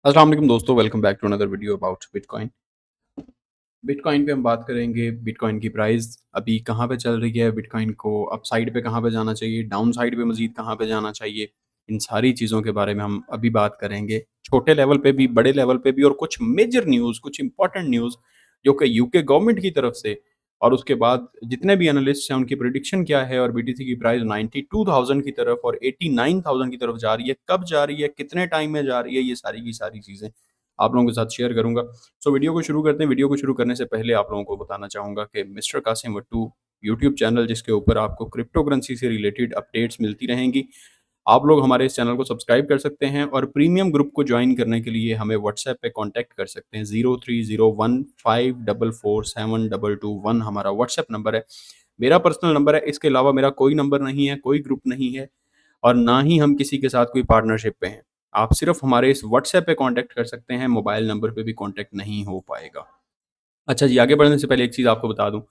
अस्सलाम वालेकुम दोस्तों, welcome back to another video about bitcoin. Bitcoin पे हम बात करेंगे, बिटकॉइन की प्राइस अभी कहाँ पे चल रही है, बिटकॉइन को अप साइड पे कहाँ पे जाना चाहिए, डाउन साइड पे मज़ीद कहाँ पे जाना चाहिए। इन सारी चीज़ों के बारे में हम अभी बात करेंगे। छोटे लेवल पे भी, बड़े लेवल पे भी और कुछ मेजर न्यूज़, कुछ इंपॉर्टेंट न्यूज़ जो कि यूके गवर्नमेंट की तरफ से और उसके बाद जितने भी एनालिस्ट्स हैं उनकी प्रेडिक्शन क्या है और बीटीसी की प्राइस 92,000 की तरफ और 89,000 की तरफ जा रही है, कब जा रही है, कितने टाइम में जा रही है, ये सारी की सारी चीज़ें आप लोगों के साथ शेयर करूँगा। सो वीडियो को शुरू करते हैं। वीडियो को शुरू करने से पहले आप लोगों को बताना चाहूँगा कि mister Qasim Wattoo YouTube channel जिसके ऊपर आपको क्रिप्टो करेंसी से रिलेटेड अपडेट्स मिलती रहेंगी। आप लोग हमारे इस चैनल को सब्सक्राइब कर सकते हैं और प्रीमियम ग्रुप को जॉइन करने के लिए हमें व्हाट्सएप पे कांटेक्ट कर सकते हैं। 0301544722 हमारा व्हाट्सएप नंबर है। मेरा पर्सनल नंबर है। इसके अलावा मेरा कोई नंबर नहीं है, कोई ग्रुप नहीं है और ना ही हम किसी के साथ कोई पार्टनरशिप पे हैं। आप सिर्फ हमारे इस व्हाट्सएप पे कांटेक्ट कर सकते हैं, मोबाइल नंबर पे भी कांटेक्ट नहीं हो पाएगा। अच्छा जी, आगे बढ़ने से पहले एक चीज़ आपको बता दूँ,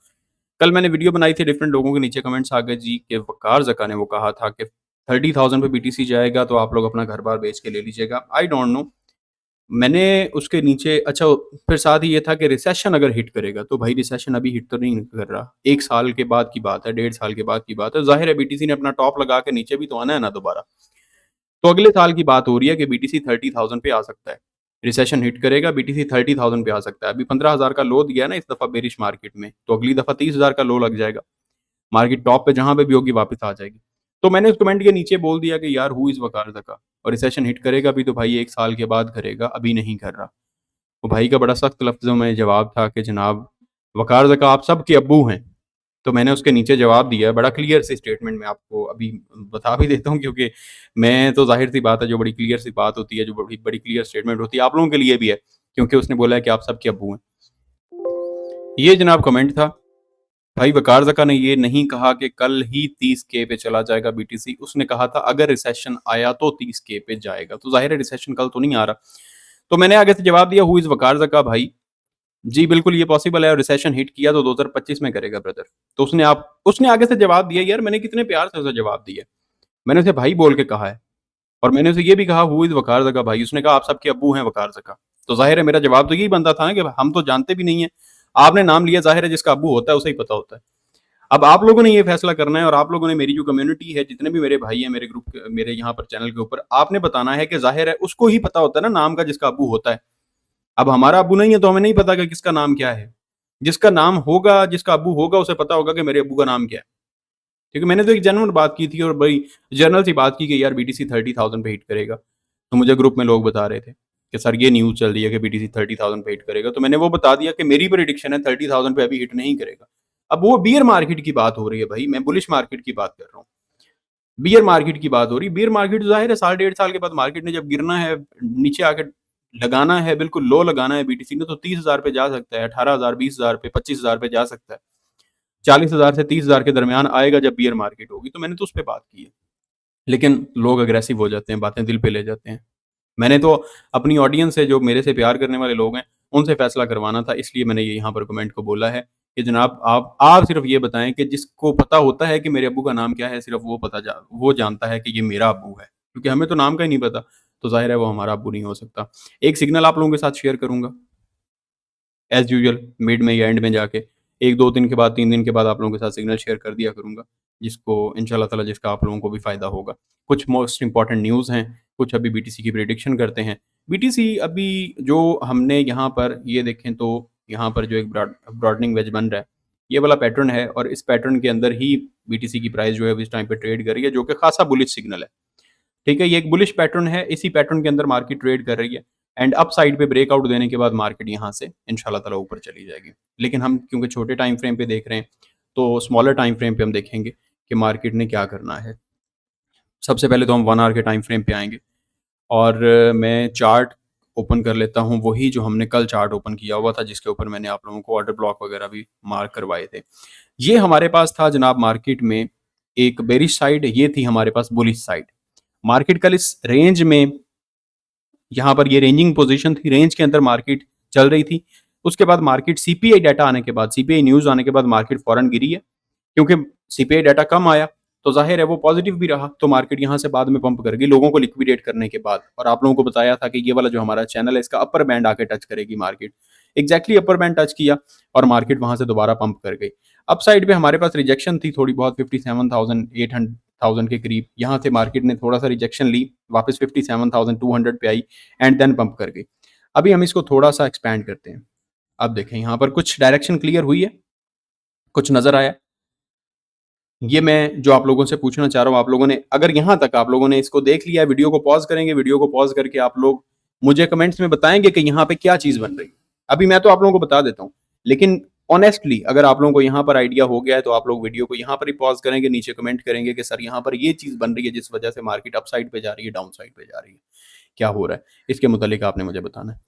कल मैंने वीडियो बनाई थी, डिफरेंट लोगों के नीचे कमेंट्स आ गए जी कि वक़ार ज़का ने वो कहा था कि 30,000 पे बीटीसी जाएगा तो आप लोग अपना घर-बार बेच के ले लीजिएगा। आई डोंट नो, मैंने उसके नीचे अच्छा फिर साथ ही ये था कि रिसेशन अगर हिट करेगा, तो भाई रिसेशन अभी हिट तो नहीं कर रहा। 1 साल के बाद की बात है, 1.5 साल के बाद की बात है। ज़ाहिर है बीटीसी ने अपना टॉप लगा के नीचे भी तो आना है ना दोबारा। तो अगले साल की बात हो रही है कि बीटीसी 30,000 पे आ सकता है। रिसेशन हिट करेगा, बीटीसी 30,000 पे आ सकता है। अभी 15,000 का लो दिया है ना इस दफ़ा बेरिश मार्केट में, तो अगली दफ़ा 30,000 का लो लग जाएगा। मार्केट टॉप पे जहाँ पे भी होगी वापस आ जाएगी। तो मैंने उस कमेंट के नीचे बोल दिया कि यार हू इज़ वकार ज़का, और रिसेशन हिट करेगा भी तो भाई 1 साल के बाद करेगा, अभी नहीं कर रहा। तो भाई का बड़ा सख्त लफ्ज़ों में जवाब था कि जनाब वकार ज़का आप सबके अब्बू हैं। तो मैंने उसके नीचे जवाब दिया है, बड़ा क्लियर सी स्टेटमेंट मैं आपको अभी बता भी देता हूँ, क्योंकि मैं तो ज़ाहिर-सी बात है जो बड़ी क्लियर सी बात होती है, जो बड़ी बड़ी क्लियर स्टेटमेंट होती है, आप लोगों के लिए भी है, क्योंकि उसने बोला है कि आप सबके अब्बू हैं। ये जनाब कमेंट था। भाई वकार ज़का ने ये नहीं कहा कि कल ही 30 के पे चला जाएगा बीटीसी, उसने कहा था अगर रिसेशन आया तो 30 के पे जाएगा। तो ज़ाहिर है रिसेशन कल तो नहीं आ रहा। तो मैंने आगे से जवाब दिया हू इज़ वकार ज़का भाई? जी, बिल्कुल ये पॉसिबल है और रिसेशन हिट किया तो 2025 में करेगा ब्रदर। तो उसने आगे से जवाब दिया, यार मैंने कितने प्यार से उसे जवाब दिया। मैंने उसे भाई बोल के कहा है और मैंने उसे ये भी कहा हू इज़ वकार ज़का भाई? उसने कहा आप सबके अब्बू हैं वकार ज़का। तो ज़ाहिर है मेरा जवाब तो यही बनता था ना कि हम तो जानते भी नहीं है। आपने नाम लिया, ज़ाहिर है जिसका अब्बू होता है उसे ही पता होता है। अब आप लोगों ने ये फैसला करना है और आप लोगों ने, मेरी जो कम्युनिटी है, जितने भी मेरे भाई हैं मेरे ग्रुप मेरे यहाँ पर चैनल के ऊपर, आपने बताना है कि ज़ाहिर है उसको ही पता होता है ना नाम का जिसका अब्बू होता है। अब हमारा अब्बू नहीं है तो हमें नहीं पता कि किसका नाम क्या है। जिसका नाम होगा, जिसका अब्बू होगा उसे पता होगा कि मेरे अब्बू का नाम क्या है। क्योंकि मैंने तो एक जेन्युइन बात की थी और बड़ी जनरल सी बात की कि यार बीटीसी 30,000 पे हिट करेगा। तो मुझे ग्रुप में लोग बता रहे थे कि सर ये न्यूज़ चल रही है कि बीटीसी 30,000 पे हिट करेगा। तो मैंने वो बता दिया कि मेरी प्रेडिक्शन है 30,000 पे अभी हिट नहीं करेगा। अब वो बियर मार्केट की बात हो रही है भाई, मैं बुलिश मार्केट की बात कर रहा हूँ। बियर मार्केट की बात हो रही है। बियर मार्केट ज़ाहिर है साल 1.5 साल के बाद मार्केट ने जब गिरना है, नीचे आके लगाना है, बिल्कुल लो लगाना है बीटीसी ने, तो 30,000 पे जा सकता है, 18,000, 20,000 पे, 25,000 पे जा सकता है। 40,000 से 30,000 के दरमियान आएगा जब बियर मार्केट होगी। तो मैंने तो उस पे बात की है। लेकिन लोग अग्रेसिव हो जाते हैं, बातें दिल पे ले जाते हैं। मैंने तो अपनी ऑडियंस से, जो मेरे से प्यार करने वाले लोग हैं, उनसे फैसला करवाना था, इसलिए मैंने ये यहाँ पर कमेंट को बोला है कि जनाब आप सिर्फ़ ये बताएँ कि जिसको पता होता है कि मेरे अब्बू का नाम क्या है, सिर्फ़ वो जानता है कि ये मेरा अब्बू है। क्योंकि हमें तो नाम का ही नहीं पता, तो ज़ाहिर है वो हमारा अब्बू नहीं हो सकता। एक सिग्नल आप लोगों के साथ शेयर करूँगा, एज़ यूजुअल मिड में या एंड में जाके 1-2 दिन के बाद, 3 दिन के बाद आप लोगों के साथ सिग्नल शेयर कर दिया करूँगा, जिसको इंशाअल्लाह ताला जिसका आप लोगों को भी फ़ायदा होगा। कुछ मोस्ट इम्पोर्टेंट न्यूज़ हैं, कुछ अभी बीटीसी की प्रेडिक्शन करते हैं। बीटीसी अभी जो हमने यहाँ पर ये देखें तो यहाँ पर जो एक ब्रॉडनिंग वेज बन रहा है, ये वाला पैटर्न है और इस पैटर्न के अंदर ही बीटीसी की प्राइस जो है वो इस टाइम पे ट्रेड कर रही है, जो कि खासा बुलिश सिग्नल है। ठीक है, ये एक बुलिश पैटर्न है, इसी पैटर्न के अंदर मार्केट ट्रेड कर रही है एंड अप साइड पे ब्रेकआउट देने के बाद मार्केट यहाँ से इंशाल्लाह ताला ऊपर चली जाएगी। लेकिन हम क्योंकि छोटे टाइम फ्रेम पे देख रहे हैं, तो स्मॉलर टाइम फ्रेम पे हम देखेंगे कि मार्केट ने क्या करना है। सबसे पहले तो हम 1 आवर के टाइम फ्रेम पे आएँगे और मैं चार्ट ओपन कर लेता हूँ, वही जो हमने कल चार्ट ओपन किया हुआ था, जिसके ऊपर मैंने आप लोगों को ऑर्डर ब्लॉक वगैरह भी मार्क करवाए थे। ये हमारे पास था जनाब मार्केट में एक बेरिश साइड, ये थी हमारे पास बुलिश साइड। मार्केट कल इस रेंज में, यहाँ पर ये रेंजिंग पोजीशन थी, रेंज के अंदर मार्केट चल रही थी। उसके बाद मार्केट सीपीआई डाटा आने के बाद, सीपीआई न्यूज़ आने के बाद मार्केट फ़ौरन गिरी है, क्योंकि सीपीआई डाटा कम आया। तो ज़ाहिर है वो पॉजिटिव भी रहा, तो मार्केट यहाँ से बाद में पंप कर गई लोगों को लिक्विडेट करने के बाद। और आप लोगों को बताया था कि ये वाला जो हमारा चैनल है इसका अपर बैंड आके टच करेगी market. Exactly upper band touch किया और मार्केट वहाँ से दोबारा पंप कर गई। अप साइड पे हमारे पास रिजेक्शन थी थोड़ी बहुत 57,800 के करीब। यहाँ से मार्केट ने थोड़ा सा रिजेक्शन ली, वापस 57,200 पे आई एंड देन पंप कर गई। अभी हम इसको थोड़ा सा एक्सपैंड करते हैं। अब देखें यहाँ पर कुछ डायरेक्शन क्लियर हुई है, कुछ नजर आया। ये मैं जो आप लोगों से पूछना चाह रहा हूँ, आप लोगों ने अगर यहाँ तक आप लोगों ने इसको देख लिया, वीडियो को पॉज करेंगे, वीडियो को पॉज करके आप लोग मुझे कमेंट्स में बताएंगे कि यहाँ पे क्या चीज बन रही है। अभी मैं तो आप लोगों को बता देता हूँ, लेकिन ऑनेस्टली अगर आप लोगों को यहाँ पर आइडिया हो गया है तो आप लोग वीडियो को यहाँ पर ही पॉज करेंगे, नीचे कमेंट करेंगे कि सर यहाँ पर ये चीज बन रही है जिस वजह से मार्केट अप साइड पे जा रही है, डाउन साइड पे जा रही है, क्या हो रहा है, इसके मुतालिक आपने मुझे बताना है।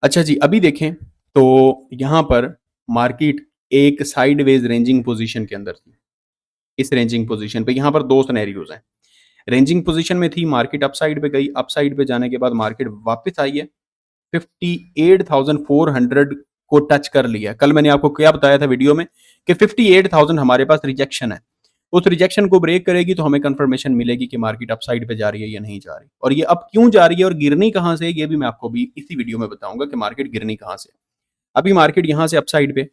अच्छा जी, अभी देखें तो यहाँ पर मार्केट एक साइडवेज रेंजिंग पोजीशन के अंदर थी। इस रेंजिंग पोजीशन पे यहाँ पर दो सिनेरियोज हैं। रेंजिंग पोजीशन में थी, मार्केट अप साइड पे गई, अप साइड पे जाने के बाद मार्केट वापस आई है, 58,400 को टच कर लिया। कल मैंने आपको क्या बताया था वीडियो में कि 58,000 हमारे पास रिजेक्शन है। उस रिजेक्शन को ब्रेक करेगी तो हमें कंफर्मेशन मिलेगी कि मार्केट अप साइड पे जा रही है या नहीं जा रही, और ये अब क्यों जा रही है और गिरनी कहां से, ये भी मैं आपको भी इसी वीडियो में बताऊंगा कि मार्केट गिरनी कहां से। अभी मार्केट यहां से अप साइड पे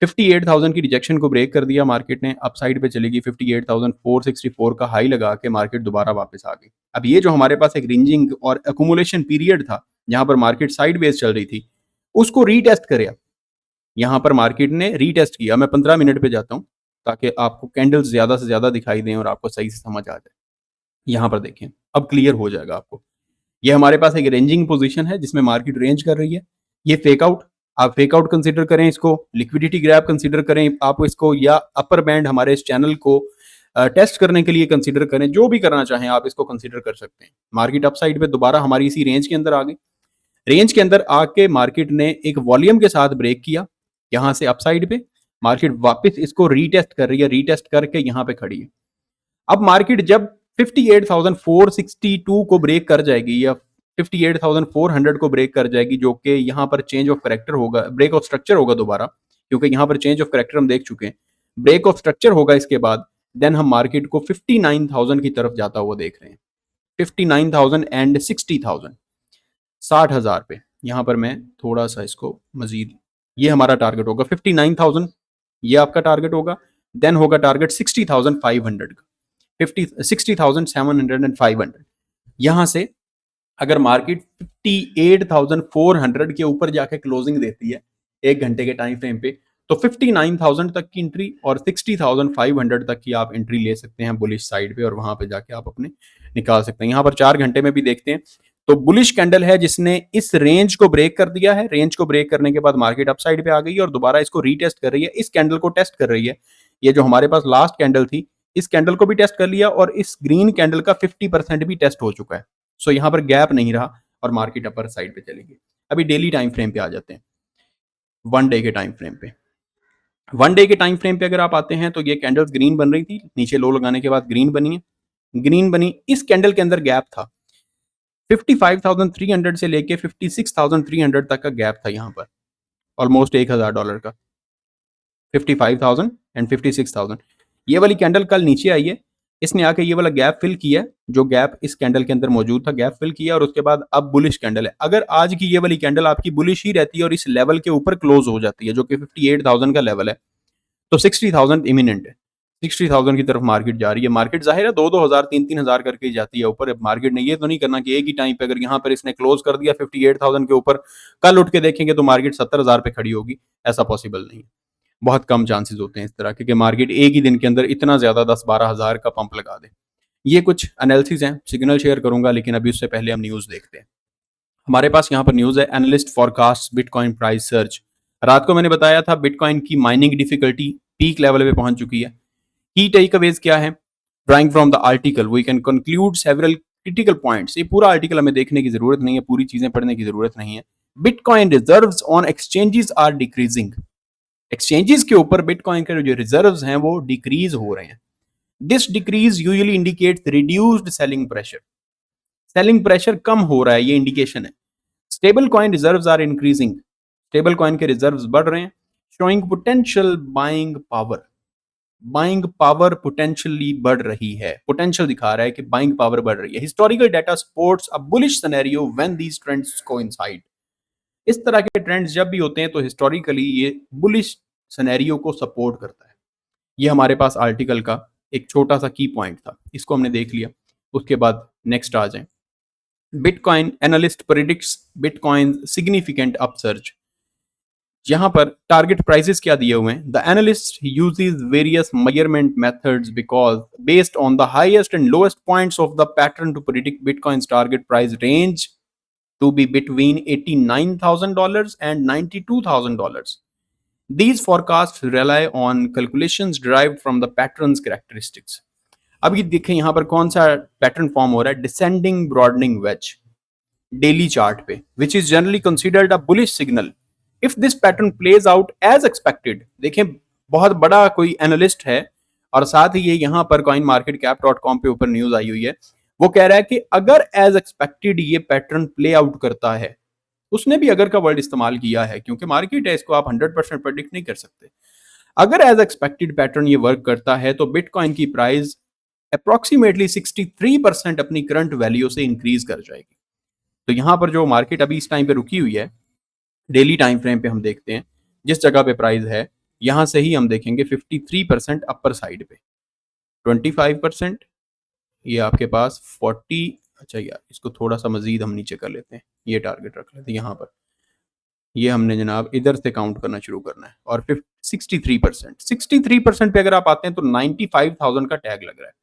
58,000 की रिजेक्शन को ब्रेक कर दिया, मार्केट ने अप साइड पे चलेगी, 58,464 का हाई लगा के मार्केट दोबारा वापस आ गई। अब ये जो हमारे पास एक रेंजिंग और अकुमुलेशन पीरियड था जहां पर मार्केट साइडवेज चल रही थी, उसको रीटेस्ट करें। यहां पर मार्केट ने रीटेस्ट किया। मैं 15 मिनट पे जाता हूं ताकि आपको कैंडल्स ज्यादा से ज्यादा दिखाई दें और आपको सही से समझ आ जाए। यहां पर देखें, अब क्लियर हो जाएगा आपको। ये हमारे पास एक रेंजिंग पोजीशन है जिसमें मार्केट रेंज कर रही है। ये फेक आउट, आप फेक आउट कंसीडर करें इसको, लिक्विडिटी ग्रैब कंसीडर करें आप इसको, या अपर बैंड हमारे इस चैनल को टेस्ट करने के लिए कंसीडर करें, जो भी करना चाहें आप इसको कंसीडर कर सकते हैं। मार्केट अप साइड पे दोबारा हमारी इसी रेंज के अंदर आ गई। रेंज के अंदर आके मार्केट ने एक वॉल्यूम के साथ ब्रेक किया, यहां से अप साइड पे मार्केट वापस इसको रीटेस्ट कर रही है, रीटेस्ट करके यहां पे खड़ी है। अब मार्केट जब 58,462 को ब्रेक कर जाएगी या 58,400 को ब्रेक कर जाएगी, जो कि यहाँ पर चेंज ऑफ करेक्टर होगा, ब्रेक ऑफ स्ट्रक्चर होगा दोबारा, क्योंकि यहाँ पर चेंज ऑफ करेक्टर हम देख चुके हैं, ब्रेक ऑफ स्ट्रक्चर होगा इसके बाद, देन हम मार्केट को 59,000 की तरफ जाता हुआ देख रहे हैं। 59,000 एंड 60,000, 60,000 पे यहाँ पर मैं थोड़ा सा इसको मजीद, ये हमारा टारगेट होगा 59,000, ये आपका टारगेट होगा। देन होगा टारगेट 60,500 का, 60,700 एंड 500। यहां से अगर मार्केट 58,400 के ऊपर जाके क्लोजिंग देती है एक घंटे के टाइम फ्रेम पे, तो 59,000 तक की एंट्री और 60,500 तक की आप एंट्री ले सकते हैं बुलिश साइड पे, और वहां पे जाके आप अपने निकाल सकते हैं। यहां पर 4 घंटे में भी देखते हैं तो बुलिश कैंडल है जिसने इस रेंज को ब्रेक कर दिया है। रेंज को ब्रेक करने के बाद मार्केट अप साइड पे आ गई और दोबारा इसको रीटेस्ट कर रही है, इस कैंडल को टेस्ट कर रही है। ये जो हमारे पास लास्ट कैंडल थी, इस कैंडल को भी टेस्ट कर लिया और इस ग्रीन कैंडल का 50% भी टेस्ट हो चुका है। सो यहाँ पर गैप नहीं रहा और मार्केट अपर साइड पे चलेगी। अभी डेली टाइम फ्रेम पे आ जाते हैं, 1 डे के टाइम फ्रेम पे। 1 डे के टाइम फ्रेम पे अगर आप आते हैं तो ये कैंडल्स ग्रीन बन रही थी, नीचे लो लगाने के बाद ग्रीन बनी है, ग्रीन बनी। इस कैंडल के अंदर गैप था 55,300 से लेके 56,300 तक का गैप था, यहाँ पर ऑलमोस्ट $1,000 का, 55,000 एंड 56,000। ये वाली कैंडल कल नीचे आई है, इसने आके ये वाला गैप फिल किया, जो गैप इस कैंडल के अंदर मौजूद था, गैप फिल किया और उसके बाद अब बुलिश कैंडल है। अगर आज की ये वाली कैंडल आपकी बुलिश ही रहती है और इस लेवल के ऊपर क्लोज हो जाती है जो कि 58,000 का लेवल है, तो 60,000 इमिनेंट है। 60,000 की तरफ मार्केट जा रही है। मार्केट जाहिर है 2,000 3,000 करके जाती है ऊपर। मार्केट ने ये तो नहीं करना कि एक ही टाइम पे अगर यहाँ पर इसने क्लोज कर दिया 58,000 के ऊपर, कल उठ के देखेंगे तो मार्केट 70,000 पे खड़ी होगी, ऐसा पॉसिबल नहीं है। बहुत कम चांसेस होते हैं इस तरह के कि मार्केट एक ही दिन के अंदर इतना ज्यादा 10-12 हजार का पंप लगा दे। ये कुछ एनालिसिस हैं, सिग्नल शेयर करूंगा, लेकिन अभी उससे पहले हम न्यूज देखते हैं। हमारे पास यहाँ पर न्यूज है, analyst forecast bitcoin price search. रात को मैंने बताया था बिटकॉइन की माइनिंग डिफिकल्टी पीक लेवल पे पहुंच चुकी है। की टेकअवेज क्या है? Drawing from the article we can conclude several critical points. ये पूरा आर्टिकल हमें देखने की जरूरत नहीं है, पूरी चीजें पढ़ने की जरूरत नहीं है। Bitcoin reserves on exchanges are decreasing. Exchanges के ऊपर बिटकॉइन के जो रिजर्व्स हैं वो डिक्रीज हो रहे हैं। This decrease usually indicates reduced selling pressure. Selling pressure कम हो रहा है, ये इंडिकेशन है। Stable coin reserves are increasing. Stable coin के रिजर्व्स बढ़ रहे हैं, showing potential buying power. Buying power potentially बढ़ रही है, पोटेंशियल दिखा रहा है कि बाइंग पावर बढ़ रही है। Historical data supports a bullish scenario when these trends coincide. इस तरह के ट्रेंड्स जब भी होते हैं तो हिस्टोरिकली ये बुलिश सिनेरियो को सपोर्ट करता है। ये हमारे पास आर्टिकल का एक छोटा सा की पॉइंट था, इसको हमने देख लिया। उसके बाद नेक्स्ट आ जाए। Bitcoin analyst predicts bitcoin significant upsurge. यहाँ पर टारगेट प्राइसेस क्या दिए हुए हैं? The analyst uses various measurement methods because based on the highest and lowest points of the pattern to predict bitcoins target price range to be between $89,000 and $92,000. These forecasts rely on calculations derived from the pattern's characteristics. अब ये देखें यहाँ पर कौन सा pattern form हो रहा है? Descending broadening wedge daily chart पे, which is generally considered a bullish signal if this pattern plays out as expected. देखें, बहुत बड़ा कोई एनालिस्ट है और साथ ही ये यहाँ पर coin market cap dot com पे ऊपर न्यूज आई हुई है। वो कह रहा है कि अगर एज एक्सपेक्टेड ये पैटर्न प्ले आउट करता है, उसने भी अगर का वर्ड इस्तेमाल किया है क्योंकि मार्केट है, इसको आप 100% प्रेडिक्ट नहीं कर सकते। अगर एज एक्सपेक्टेड पैटर्न ये वर्क करता है तो बिटकॉइन की प्राइस अप्रोक्सीमेटली 63% अपनी करंट वैल्यू से इंक्रीज कर जाएगी। तो यहां पर जो मार्केट अभी इस टाइम पे रुकी हुई है, डेली टाइम फ्रेम पे हम देखते हैं जिस जगह पे प्राइस है, यहां से ही हम देखेंगे 53% अपर साइड पे, 25% ये आपके पास 40। अच्छा यार, इसको थोड़ा सा मजीद हम नीचे कर लेते हैं, ये टारगेट रख लेते हैं यहाँ पर। ये हमने जनाब इधर से काउंट करना शुरू करना है और फिर 63% पे अगर आप आते हैं तो 95,000 का टैग लग रहा है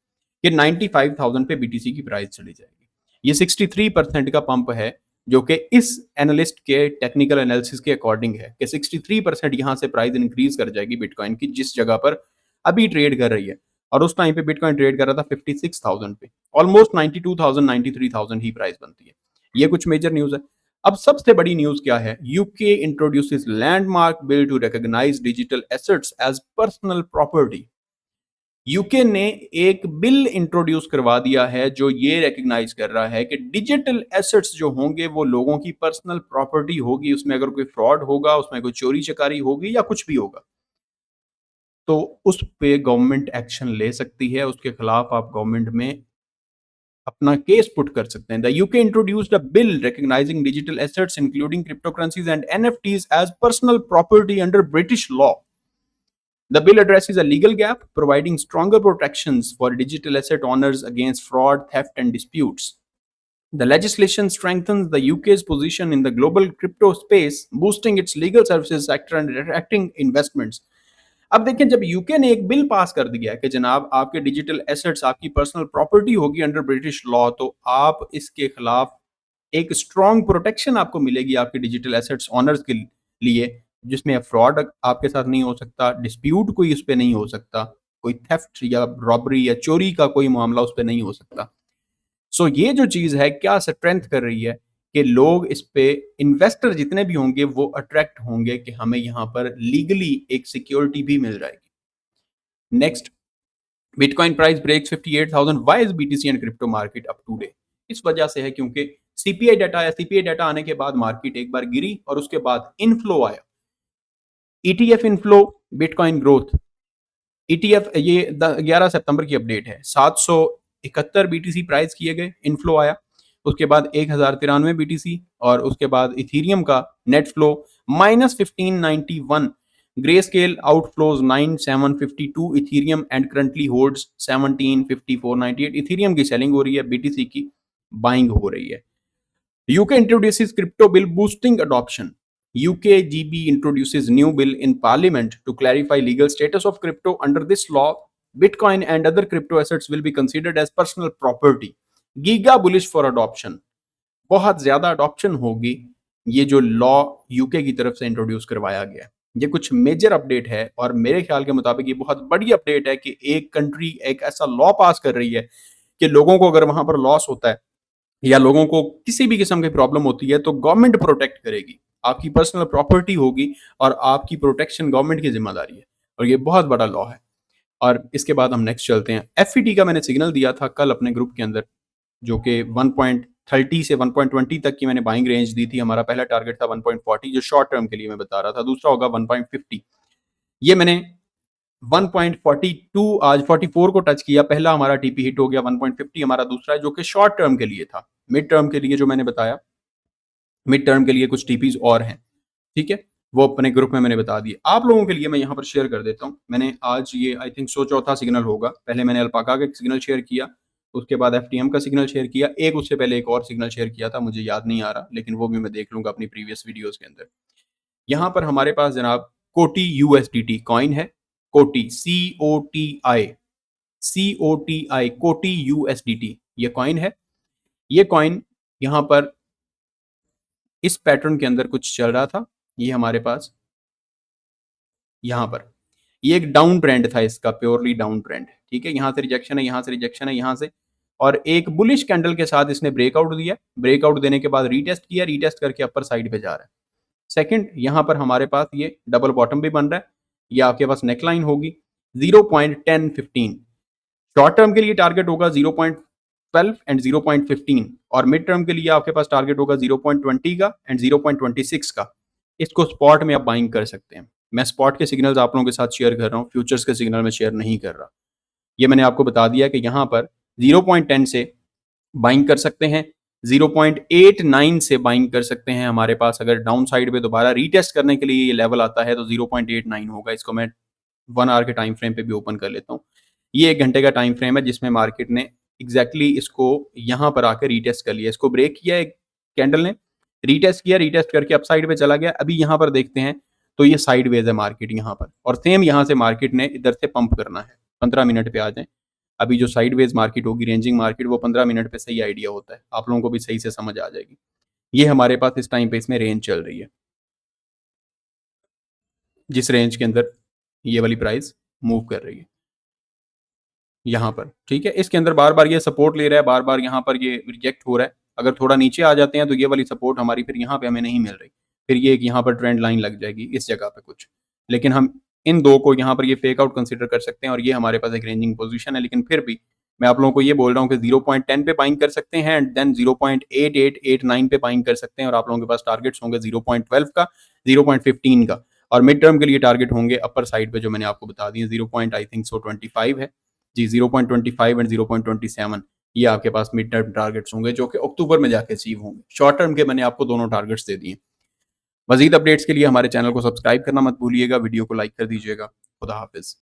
कि 95,000 पे बीटीसी की प्राइस चली जाएगी। ये 63% का पंप है जो कि इस एनालिस्ट के टेक्निकल एनालिसिस के अकॉर्डिंग है कि 63% यहाँ से प्राइस इंक्रीज कर जाएगी बिटकॉइन की, जिस जगह पर अभी ट्रेड कर रही है। और उस टाइम पे बिटकॉइन ट्रेड कर रहा था 56,000 पे, ऑलमोस्ट 92,000 93,000 ही प्राइस बनती है। ये कुछ मेजर न्यूज है। अब सबसे बड़ी न्यूज क्या है? UK introduces landmark bill to recognise digital assets as personal property. UK ने एक बिल इंट्रोड्यूस करवा दिया है जो ये रिकॉग्नाइज कर रहा है कि डिजिटल एसेट्स जो होंगे वो लोगों की पर्सनल प्रॉपर्टी होगी। उसमें अगर कोई फ्रॉड होगा, उसमें कोई चोरी चकारी होगी या कुछ भी होगा तो उस पे गवर्नमेंट एक्शन ले सकती है, उसके खिलाफ आप गवर्नमेंट में अपना केस पुट कर सकते हैं। The UK introduced a bill recognising digital assets including cryptocurrencies and NFTs as personal property under British law. The bill addresses a legal gap, providing stronger protections for digital asset owners against fraud, theft, and disputes. The legislation strengthens the UK's position in the global crypto space, boosting its legal services sector and attracting investments. अब देखें, जब UK ने एक bill pass कर दिया कि जनाब आपके डिजिटल एसेट्स आपकी पर्सनल प्रॉपर्टी होगी अंडर ब्रिटिश लॉ, तो आप इसके खिलाफ एक स्ट्रॉन्ग प्रोटेक्शन आपको मिलेगी आपके डिजिटल एसेट्स ऑनर्स के लिए, जिसमें फ्रॉड आपके साथ नहीं हो सकता, डिस्प्यूट कोई उस पर नहीं हो सकता, कोई थेफ्ट या रॉबरी या चोरी का कोई मामला उस पर नहीं हो सकता। सो ये जो चीज़ है क्या स्ट्रेंथ कर रही है कि लोग इस पे, इन्वेस्टर जितने भी होंगे वो अट्रैक्ट होंगे कि हमें यहाँ पर लीगली एक सिक्योरिटी भी मिल जाएगी। Next, bitcoin price breaks 58,000, why is BTC and crypto market up today? इस वजह से है क्योंकि सीपीआई डाटा आया, सीपीआई डाटा आने के बाद मार्केट एक बार गिरी और उसके बाद इनफ्लो आया, ETF inflow, bitcoin growth. ETF ये 11 सितंबर की अपडेट है, 771 बीटीसी प्राइस किए गए, इनफ्लो आया। उसके बाद 1093 बीटीसी और उसके बाद इथीरियम का net flow -1591, grey scale outflows 9752, Ethereum and currently holds 175498। Ethereum की सेलिंग हो रही है, बीटीसी की बाइंग हो रही है। UK introduces crypto bill boosting adoption. UKGB introduces new bill in parliament to clarify legal status of crypto. Under this law, Bitcoin and other crypto assets will be considered as personal property. Giga bullish for adoption. बहुत ज्यादा adoption होगी ये जो law UK की तरफ से introduce करवाया गया। ये कुछ मेजर अपडेट है और मेरे ख्याल के मुताबिक ये बहुत बड़ी अपडेट है कि एक कंट्री एक ऐसा लॉ पास कर रही है कि लोगों को अगर वहां पर लॉस होता है या लोगों को किसी भी किस्म की प्रॉब्लम होती है तो गवर्नमेंट प्रोटेक्ट करेगी, आपकी पर्सनल प्रॉपर्टी होगी और आपकी प्रोटेक्शन गवर्नमेंट की जिम्मेदारी है और ये बहुत बड़ा लॉ है। और इसके बाद हम नेक्स्ट चलते हैं। एफईटी का मैंने सिग्नल दिया था कल अपने ग्रुप के अंदर, जो कि 1.30 से 1.20 तक की मैंने बाइंग रेंज दी थी। हमारा पहला टारगेट था 1.40 जो शॉर्ट टर्म के लिए मैं बता रहा था, दूसरा होगा 1.50। ये मैंने 1.42 आज 44 को टच किया, पहला हमारा टीपी हिट हो गया, 1.50 हमारा दूसरा है जो कि शॉर्ट टर्म के लिए था। मिड टर्म के लिए जो मैंने बताया, मिड टर्म के लिए कुछ टीपीज और हैं, ठीक है, वो अपने ग्रुप में मैंने बता दिए। आप लोगों के लिए मैं यहाँ पर शेयर कर देता हूँ। मैंने आज ये आई थिंक चौथा सिग्नल होगा। पहले मैंने अल्पाका का सिग्नल शेयर किया, उसके बाद एफटीएम का सिग्नल शेयर किया, एक उससे पहले एक और सिग्नल शेयर किया था, मुझे याद नहीं आ रहा, लेकिन वो भी मैं देख लूंगा अपनी प्रीवियस वीडियोस के अंदर। यहाँ पर हमारे पास जनाब कोटी यूएसडीटी कॉइन है, कोटी COTI कोटी यूएसडीटी ये कॉइन है। ये कॉइन यहाँ पर इस पैटर्न के अंदर कुछ चल रहा था, ये हमारे पास यहाँ पर ये एक डाउन ट्रेंड था इसका, प्योरली डाउन ट्रेंड, ठीक है। यहाँ से रिजेक्शन है, यहाँ से रिजेक्शन है, यहाँ से, और एक बुलिश कैंडल के साथ इसने ब्रेकआउट दिया, ब्रेकआउट देने के बाद रीटेस्ट किया, रीटेस्ट करके अपर साइड पे जा रहा है। सेकंड, यहाँ पर हमारे पास ये डबल बॉटम भी बन रहा है, ये आपके पास नेकलाइन होगी 0.1015, शॉर्ट टर्म के लिए टारगेट होगा 0.12 एंड 0.15, और मिड टर्म के लिए आपके पास टारगेट होगा 0.20 का एंड 0.26 का। इसको स्पॉट में आप बाइंग कर सकते हैं। मैं स्पॉट के सिग्नल्स आप लोगों के साथ शेयर कर रहा हूँ, फ्यूचर्स के सिग्नल में शेयर नहीं कर रहा। ये मैंने आपको बता दिया कि यहाँ पर 0.10 से बाइंग कर सकते हैं, 0.89 से बाइंग कर सकते हैं। हमारे पास अगर डाउन साइड पे दोबारा रीटेस्ट करने के लिए ये लेवल आता है तो 0.89 होगा। इसको मैं 1 आवर के टाइम फ्रेम पे भी ओपन कर लेता हूँ। ये 1 घंटे का टाइम फ्रेम है जिसमें मार्केट ने एग्जैक्टली इसको यहाँ पर आकर रीटेस्ट कर लिया, इसको ब्रेक किया एक कैंडल ने, रीटेस्ट किया, रीटेस्ट करके अपसाइड पे चला गया। अभी यहाँ पर देखते हैं तो ये साइडवेज है मार्केट यहाँ पर, और सेम यहाँ से मार्केट ने इधर से पंप करना है। 15 मिनट पे आ जाए। अभी जो साइडवेज मार्केट होगी, रेंजिंग मार्केट, वो 15 मिनट पे सही आइडिया होता है, आप लोगों को भी सही से समझ आ जाएगी। ये हमारे पास इस टाइम पे इसमें रेंज चल रही है, जिस रेंज के अंदर ये वाली प्राइस मूव कर रही है यहाँ पर, ठीक है। इसके अंदर बार बार ये सपोर्ट ले रहा है, बार बार यहाँ पर ये रिजेक्ट हो रहा है। अगर थोड़ा नीचे आ जाते हैं तो ये वाली सपोर्ट हमारी फिर यहाँ पे हमें नहीं मिल रही, फिर ये एक यहाँ पर ट्रेंड लाइन लग जाएगी इस जगह पे कुछ। लेकिन हम इन दो को यहाँ पर ये फेक आउट कंसिडर कर सकते हैं, और ये हमारे पास एक रेंजिंग पोजीशन है। लेकिन फिर भी मैं आप लोगों को ये बोल रहा हूँ कि 0.10 पे बाइंग कर सकते हैं एंड देन 0.8889 पे बाइंग कर सकते हैं, और आप लोगों के पास टारगेट्स होंगे 0.12 का, 0.15 का, और मिड टर्म के लिए टारगेट होंगे अपर साइड पे जो मैंने आपको बता दिए 0.25 है जी, 0.25 एंड 0.27, ये आपके पास मिड टर्म टारगेट्स होंगे जो कि अक्टूबर में जाके अचीव होंगे। शॉर्ट टर्म के मैंने आपको दोनों टारगेट्स दे दिए। मजीद अपडेट्स के लिए हमारे चैनल को सब्सक्राइब करना मत भूलिएगा, वीडियो को लाइक कर दीजिएगा। खुदा हाफिज।